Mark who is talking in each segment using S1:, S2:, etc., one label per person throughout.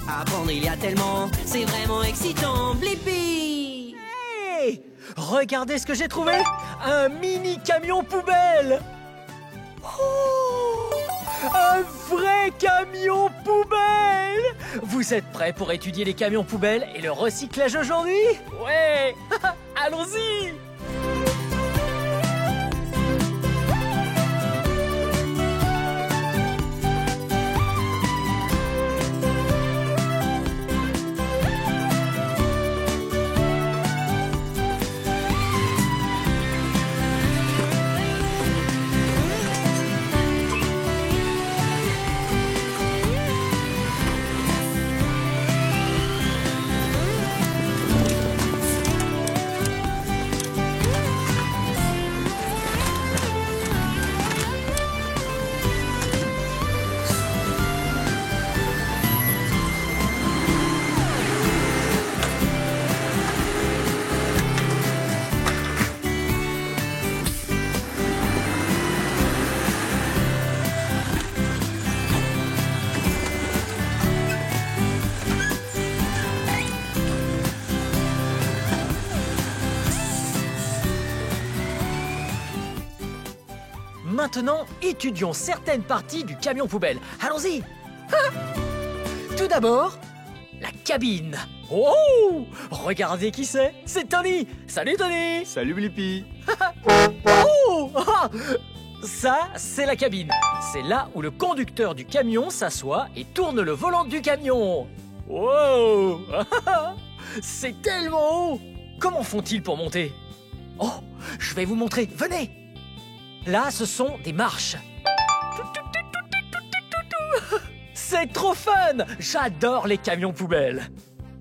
S1: Apprendre, il y a tellement, c'est vraiment excitant. Blippi!
S2: Hey! Regardez ce que j'ai trouvé! Un mini camion poubelle! Oh! Un vrai camion poubelle! Vous êtes prêts pour étudier les camions poubelles et le recyclage aujourd'hui? Ouais! Allons-y! Maintenant, étudions certaines parties du camion poubelle. Allons-y! Tout d'abord, la cabine. Oh! Regardez qui c'est! C'est Tony! Salut Tony!
S3: Salut Blippi.
S2: Oh! Ça, c'est la cabine. C'est là où le conducteur du camion s'assoit et tourne le volant du camion. Wow! C'est tellement haut! Comment font-ils pour monter? Oh! Je vais vous montrer. Venez! Là, ce sont des marches. C'est trop fun! J'adore les camions poubelles.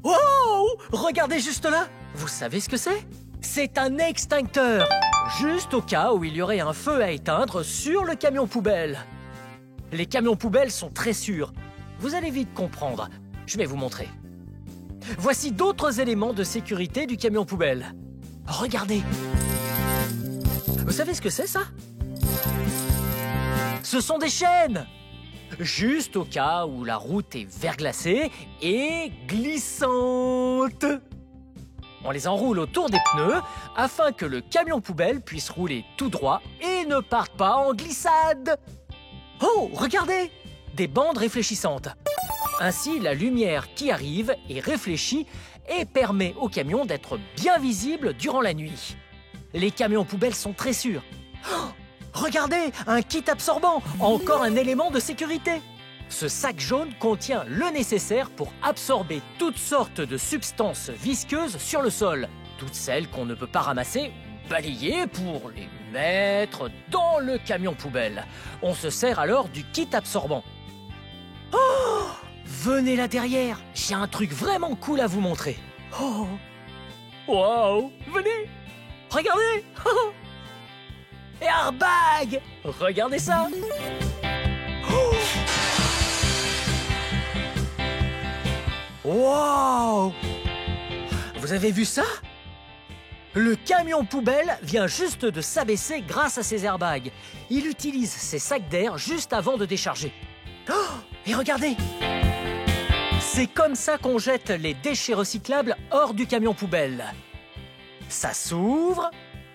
S2: Wow! Regardez juste là. Vous savez ce que c'est? C'est un extincteur. Juste au cas où il y aurait un feu à éteindre sur le camion poubelle. Les camions poubelles sont très sûrs. Vous allez vite comprendre. Je vais vous montrer. Voici d'autres éléments de sécurité du camion poubelle. Regardez. Vous savez ce que c'est, ça? Ce sont des chaînes! Juste au cas où la route est verglacée et glissante. On les enroule autour des pneus afin que le camion poubelle puisse rouler tout droit et ne parte pas en glissade. Oh, regardez! Des bandes réfléchissantes. Ainsi, la lumière qui arrive est réfléchie et permet au camion d'être bien visible durant la nuit. Les camions poubelles sont très sûrs. Oh, regardez, un kit absorbant, encore un élément de sécurité. Ce sac jaune contient le nécessaire pour absorber toutes sortes de substances visqueuses sur le sol. Toutes celles qu'on ne peut pas ramasser ou balayer pour les mettre dans le camion poubelle. On se sert alors du kit absorbant. Oh, venez là derrière, j'ai un truc vraiment cool à vous montrer. Oh, wow, venez, regardez. Airbag! Regardez ça! Oh! Wow! Vous avez vu ça? Le camion poubelle vient juste de s'abaisser grâce à ses airbags. Il utilise ses sacs d'air juste avant de décharger. Oh! Et regardez! C'est comme ça qu'on jette les déchets recyclables hors du camion poubelle. Ça s'ouvre.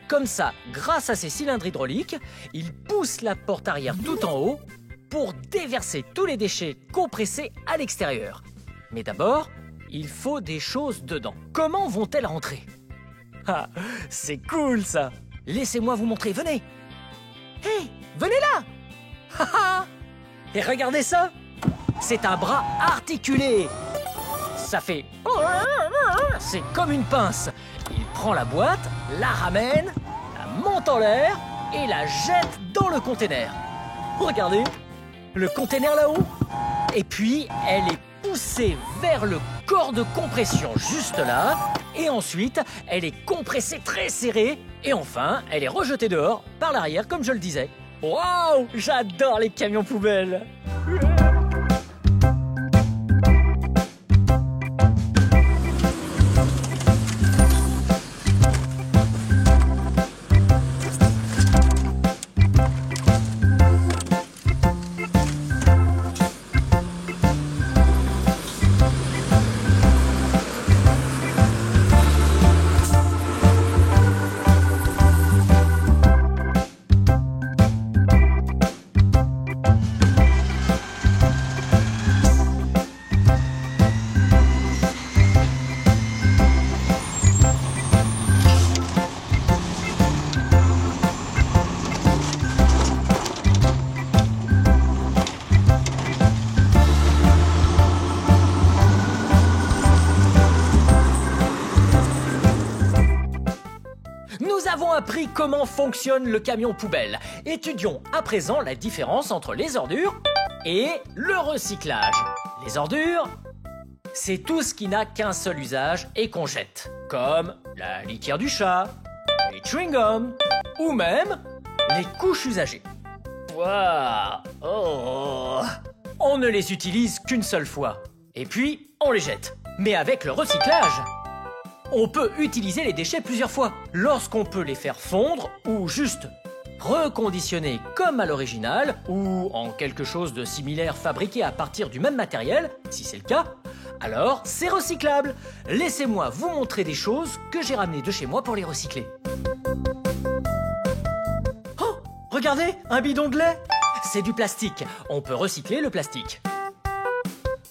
S2: Comme ça, grâce à ses cylindres hydrauliques, il pousse la porte arrière tout en haut pour déverser tous les déchets compressés à l'extérieur. Mais d'abord, il faut des choses dedans. Comment vont-elles rentrer? Ah, c'est cool ça! Laissez-moi vous montrer, venez! Hey, venez là! Et regardez ça! C'est un bras articulé! Ça fait... C'est comme une pince. Il prend la boîte, la ramène, la monte en l'air et la jette dans le container. Regardez, le container là-haut. Et puis, elle est poussée vers le corps de compression juste là. Et ensuite, elle est compressée très serrée. Et enfin, elle est rejetée dehors par l'arrière, comme je le disais. Waouh, j'adore les camions poubelles. avons appris comment fonctionne le camion poubelle. Étudions à présent la différence entre les ordures et le recyclage. Les ordures, c'est tout ce qui n'a qu'un seul usage et qu'on jette, comme la litière du chat, les chewing-gums ou même les couches usagées. Waouh! Oh! On ne les utilise qu'une seule fois. Et puis, on les jette. Mais avec le recyclage, on peut utiliser les déchets plusieurs fois. Lorsqu'on peut les faire fondre ou juste reconditionner comme à l'original ou en quelque chose de similaire fabriqué à partir du même matériel, si c'est le cas, alors c'est recyclable. Laissez-moi vous montrer des choses que j'ai ramenées de chez moi pour les recycler. Oh, regardez, un bidon de lait. C'est du plastique. On peut recycler le plastique.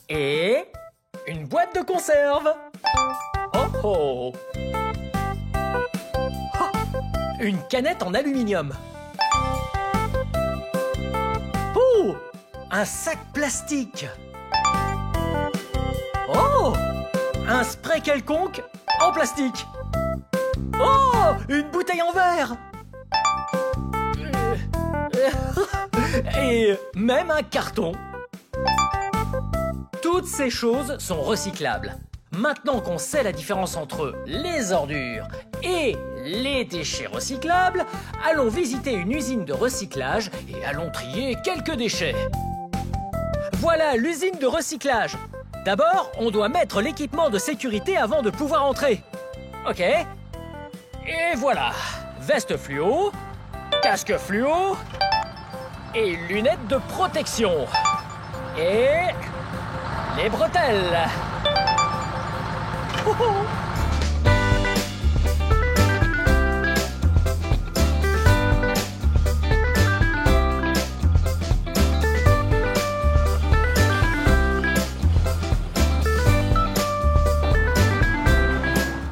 S2: Et une boîte de conserve. Oh oh. Oh, une canette en aluminium. Oh, un sac plastique. Oh, un spray quelconque en plastique. Oh, une bouteille en verre. Et même un carton. Toutes ces choses sont recyclables. Maintenant qu'on sait la différence entre les ordures et les déchets recyclables, allons visiter une usine de recyclage et allons trier quelques déchets. Voilà l'usine de recyclage. D'abord, on doit mettre l'équipement de sécurité avant de pouvoir entrer. Ok. Et voilà. Veste fluo, casque fluo et lunettes de protection. Et les bretelles. Oh oh.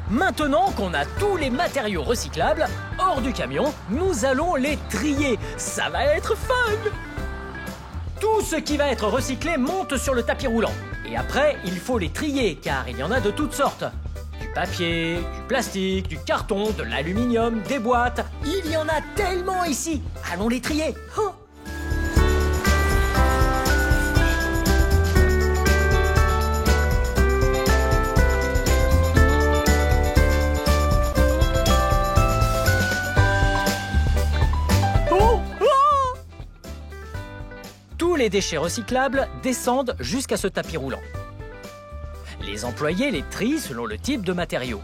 S2: Maintenant qu'on a tous les matériaux recyclables hors du camion, nous allons les trier. Ça va être fun! Tout ce qui va être recyclé monte sur le tapis roulant. Et après, il faut les trier car il y en a de toutes sortes. Du papier, du plastique, du carton, de l'aluminium, des boîtes. Il y en a tellement ici. Allons les trier. Oh. Tous les déchets recyclables descendent jusqu'à ce tapis roulant. Les employés les trient selon le type de matériaux.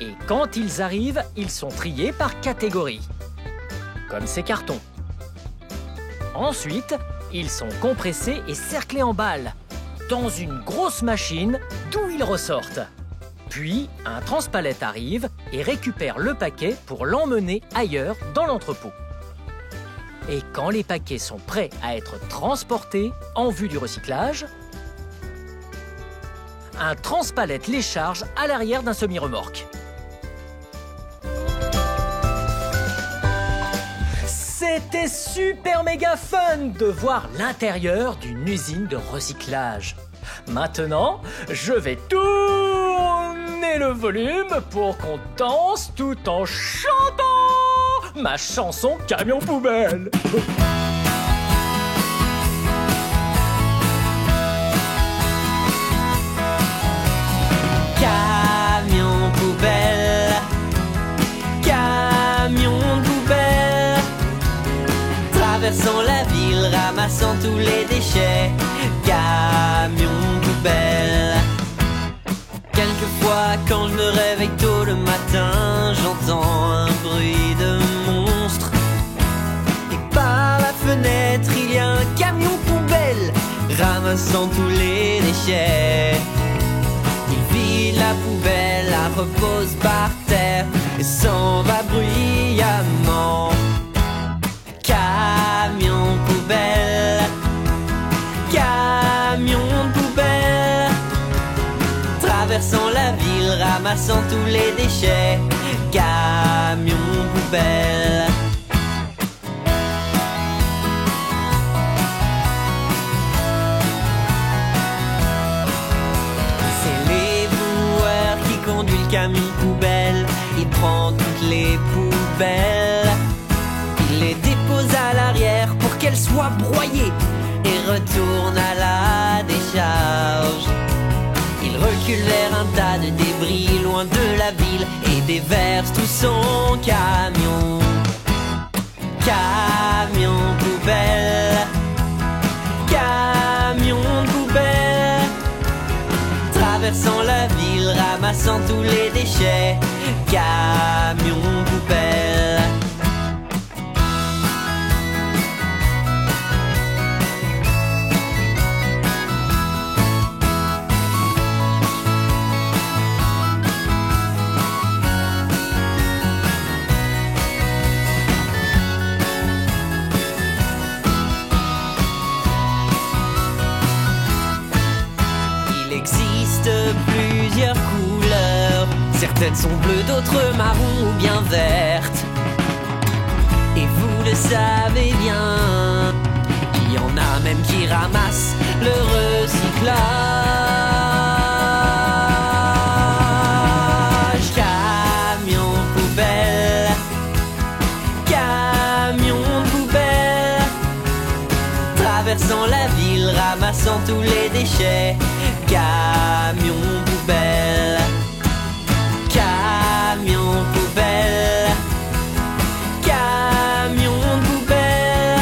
S2: Et quand ils arrivent, ils sont triés par catégorie, comme ces cartons. Ensuite, ils sont compressés et cerclés en balles, dans une grosse machine d'où ils ressortent. Puis, un transpalette arrive et récupère le paquet pour l'emmener ailleurs dans l'entrepôt. Et quand les paquets sont prêts à être transportés en vue du recyclage, un transpalette les charge à l'arrière d'un semi-remorque. C'était super méga fun de voir l'intérieur d'une usine de recyclage. Maintenant, je vais tourner le volume pour qu'on danse tout en chantant ma chanson Camion Poubelle.
S1: Camion poubelle, camion poubelle, traversant la ville, ramassant tous les déchets. Camion poubelle. Quelquefois, quand je me réveille tôt le matin, j'entends un bruit de monstre. Et par la fenêtre, il y a un camion poubelle ramassant tous les déchets. Il vide la poubelle, la repose par terre et s'en va bruyamment. Camion poubelle, camion poubelle, traversant la ville, ramassant tous les déchets. Camion poubelle. C'est l'éboueur qui conduit le camion poubelle. Il prend toutes les poubelles. Il les dépose à l'arrière pour qu'elles soient broyées et retourne à la décharge. Il recule vers un tas de débris loin de la ville et déverse tout son camion. Camion poubelle, camion poubelle, traversant la ville, ramassant tous les déchets. Camion poubelle. Plusieurs couleurs, certaines sont bleues, d'autres marron ou bien vertes. Et vous le savez bien, il y en a même qui ramassent le recyclage. Camion poubelle, camion poubelle, traversant la ville, ramassant tous les déchets. Camion poubelle, camion poubelle, camion poubelle,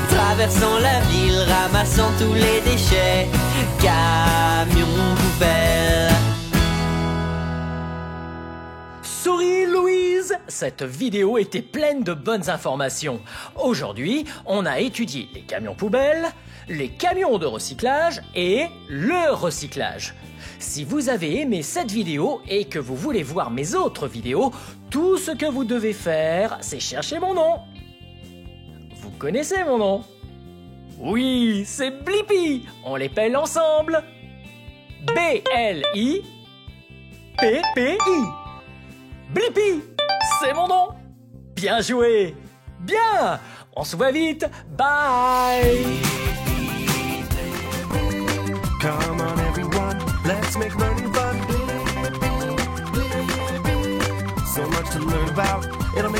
S1: traversant la ville, ramassant tous les déchets. Camion poubelle.
S2: Souris Louise, cette vidéo était pleine de bonnes informations. Aujourd'hui, on a étudié les camions poubelles, les camions de recyclage et le recyclage. Si vous avez aimé cette vidéo et que vous voulez voir mes autres vidéos, tout ce que vous devez faire, c'est chercher mon nom. Vous connaissez mon nom? Oui, c'est Blippi. On l'épelle ensemble. B-L-I-P-P-I. Blippi, c'est mon nom. Bien joué. Bien. On se voit vite. Bye.
S3: Come on everyone, let's make learning fun. So much to learn about, it'll